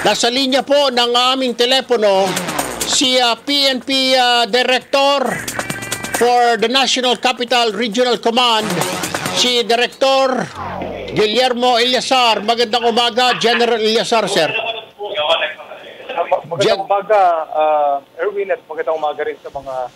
Nasa linya po ng aming telepono si PNP Director for the National Capital Regional Command, si Director Guillermo Eliazar. Magandang umaga, General Eliazar, sir. Magandang umaga, Erwin, at magandang umaga rin sa mga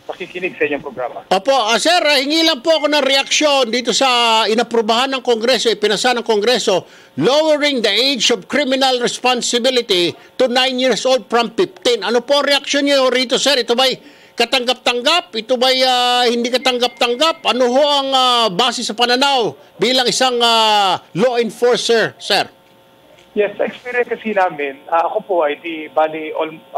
nakikinig sa inyong programa. Opo, sir, hingi lang po ako ng reaksyon dito sa inaprubahan ng Kongreso, ipinasa ng Kongreso, lowering the age of criminal responsibility to 9 years old from 15. Ano po reaksyon niyo rito, sir? Ito ba'y katanggap-tanggap? Ito ba'y hindi katanggap-tanggap? Ano ho ang base sa pananaw bilang isang law enforcer, sir? Yes, sa experience kasi namin, ako po ay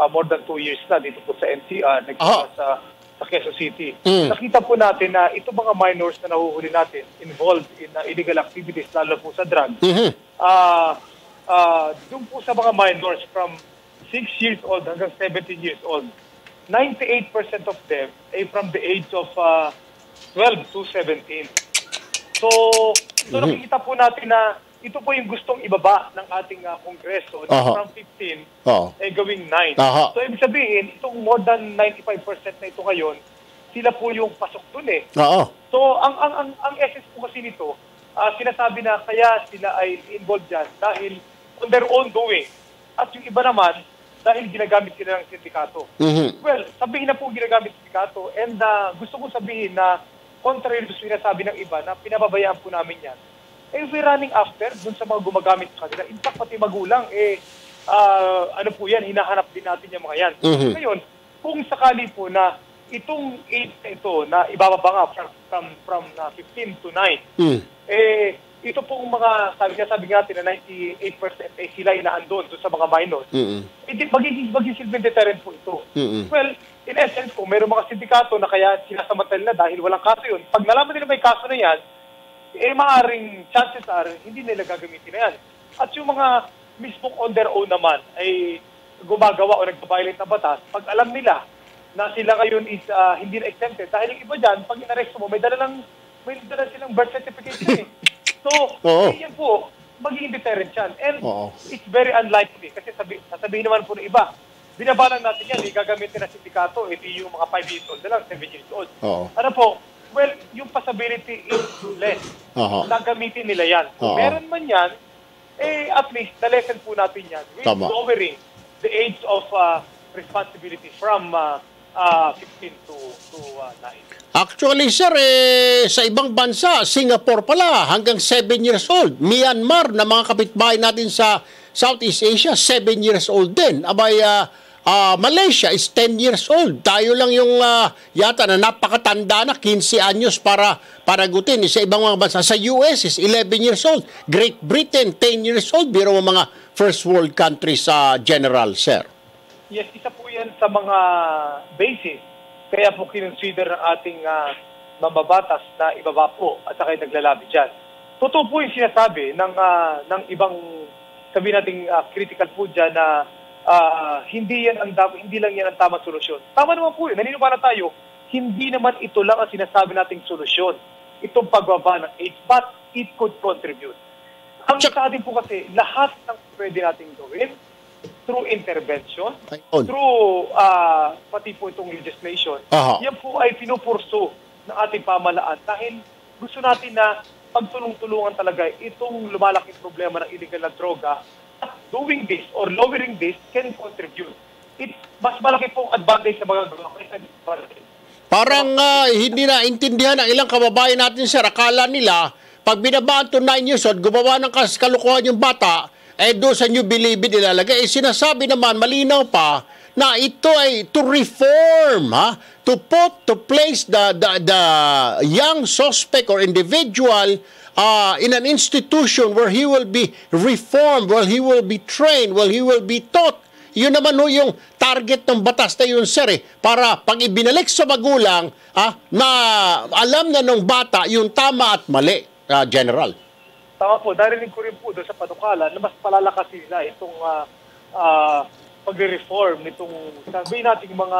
more than 2 years na dito po sa NCR, sa Quezon City. Nakita po natin na itong mga minors na nahuhuli natin involved in illegal activities, lalo po sa drugs. Doon po sa mga minors from 6 years old hanggang 17 years old, 98% of them ay from the age of 12 to 17. So nakikita po natin na ito po yung gustong ibaba ng ating Kongreso from 15 ay gawing 9. So ibig sabihin, itong more than 95% na ito ngayon, sila po yung pasok dun eh. So ang essence po kasi nito, sinasabi na kaya sila ay involved dyan dahil on their own doing. At yung iba naman, dahil ginagamit sila ng sindikato. Well, sabihin na po ginagamit sindikato, and gusto kong sabihin na contrary to sinasabi ng iba na pinababayaan po namin yan. We're running after dun sa mga gumagamit sa kanila. In fact, pati magulang, ano po yan, hinahanap din natin yung mga yan. Ngayon, kung sakali po na itong age na ito na ibababa nga from 15 to 9, ito pong mga, sabi natin na 98% sila inaandon doon sa mga minors, magiging silbing deterrent po ito. Well, in essence po, mayroong mga sindikato na kaya sinasamantal na dahil walang kaso yun. Pag nalaman nila may kaso na yan, maaring chances are hindi nila gagamitin na yan. At yung mga mismong on their own naman ay gumagawa o nagpa-violate ng batas, pag alam nila na sila ngayon is hindi na exempted, dahil yung iba dyan, pag in-arrest mo, may dala silang birth certificate eh. So, yan po, magiging deterrent yan. And it's very unlikely, kasi sasabihin naman po ng iba, binabalang natin yan, gagamitin na sindikato, hindi yung mga 5 years old na lang, 7 years old. Ano po, well, yung possibility is less na gamitin nila yan. Kung meron man yan, at least, na-lessen po natin yan with lowering the age of responsibility from 15 to 9. Actually, sir, sa ibang bansa, Singapore pala, hanggang 7 years old. Myanmar, na mga kapitbahay natin sa Southeast Asia, 7 years old din. Abay, Malaysia is 10 years old. Tayo lang yung yata na napakatanda na, 15 anyos para gutin. Sa ibang mga bansa, sa US is 11 years old. Great Britain, 10 years old. Biro mo mga first world countries sa general, sir. Yes, isa po yan sa mga basis. Kaya po kinonsider ng ating mambabatas na ibaba po at saka yung naglalabi dyan. Totoo po yung sinasabi ng ibang, sabi nating critical po dyan na hindi lang yan ang tamang solusyon. Tama naman po yun. Naniniwala tayo, hindi naman ito lang ang sinasabi nating solusyon. Itong pagbaba ng age, but it could contribute. Ang sa atin po kasi, lahat ng pwede nating gawin, through intervention, through pati po itong legislation, yan po ay pinupurso ng ating pamahalaan dahil gusto natin na pagtulong-tulungan talaga itong lumalaking problema ng illegal na droga. Doing this or lowering this can contribute. Mas malaki pong advantage sa mga gawa. Parang hindi na intindihan ng ilang kababayan natin, sir. Akala nila, pag binabaan to 9 years old, gumawa ng kalukuhan yung bata, doon sa new bilibid ilalagay. Sinasabi naman, malinaw pa, na ito ay to reform, to place the young suspect or individual in an institution where he will be reformed, where he will be trained, where he will be taught. Yun naman yung target ng batas na yun, sir, para pag ibinalik sa magulang, na alam na ng bata yung tama at mali, General. Tama po, narinig ko rin po doon sa panukala na mas palalakas nila itong pag-reform nitong, sabihin natin mga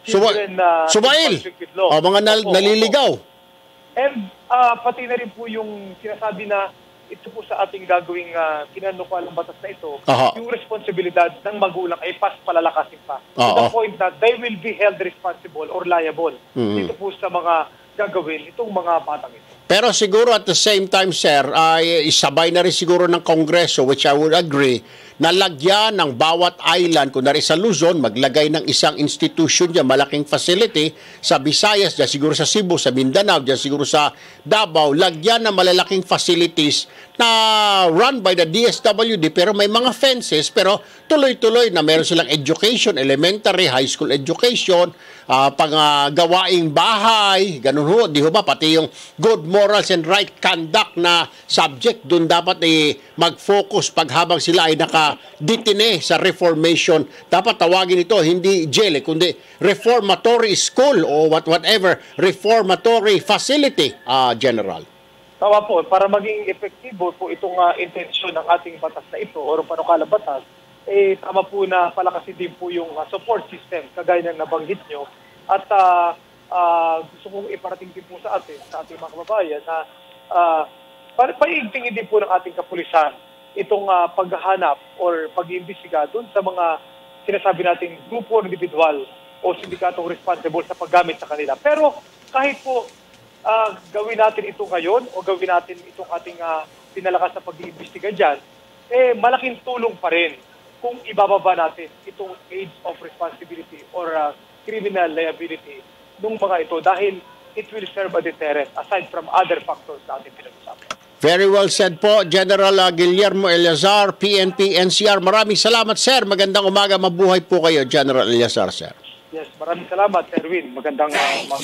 children na sumail, mga naliligaw. And pati na rin po yung sinasabi na ito po sa ating gagawing kinanukalang batas na ito, Aha. yung responsibilidad ng magulang ay pas palalakasin pa. To Oo. the point that they will be held responsible or liable dito po sa mga gagawin itong mga batang ito. Pero siguro at the same time, sir, ay isabay na rin siguro ng Kongreso, which I would agree, na lagyan ng bawat island, kunwari sa Luzon, maglagay ng isang institution dyan, malaking facility, sa Visayas, dyan siguro sa Cebu, sa Mindanao, dyan siguro sa Davao, lagyan ng malalaking facilities na run by the DSWD, pero may mga fences, pero tuloy-tuloy na meron silang education, elementary, high school education, gawaing bahay, ganun ho, di ho ba, pati yung good morals and right conduct na subject, dun dapat mag-focus pag habang sila ay nakadetine sa reformation. Dapat tawagin ito, hindi jail, kundi reformatory school o whatever, reformatory facility, General. Tama po, para maging epektibo po itong intensyon ng ating batas na ito o panukalang batas, tama po na palakasin din po yung support system, kagaya ng nabanggit nyo. At gusto kong iparating din po sa ating mga kababayan na paiigtingin din po ng ating kapulisan itong paghahanap or pag-iimbestiga doon sa mga sinasabi nating grupo o individual o sindikatong responsible sa paggamit sa kanila. Pero kahit po gawin natin ito ngayon o gawin natin itong ating pinalakas na pag-iimbestiga dyan, malaking tulong pa rin kung ibababa natin itong age of responsibility or criminal liability ng mga ito dahil it will serve a deterrent aside from other factors na ating pinag-usapan. Very well said po, General Guillermo Eleazar, PNP, NCR. Maraming salamat, sir. Magandang umaga, mabuhay po kayo, General Eleazar, sir. Yes, maraming salamat, Erwin. Magandang umaga.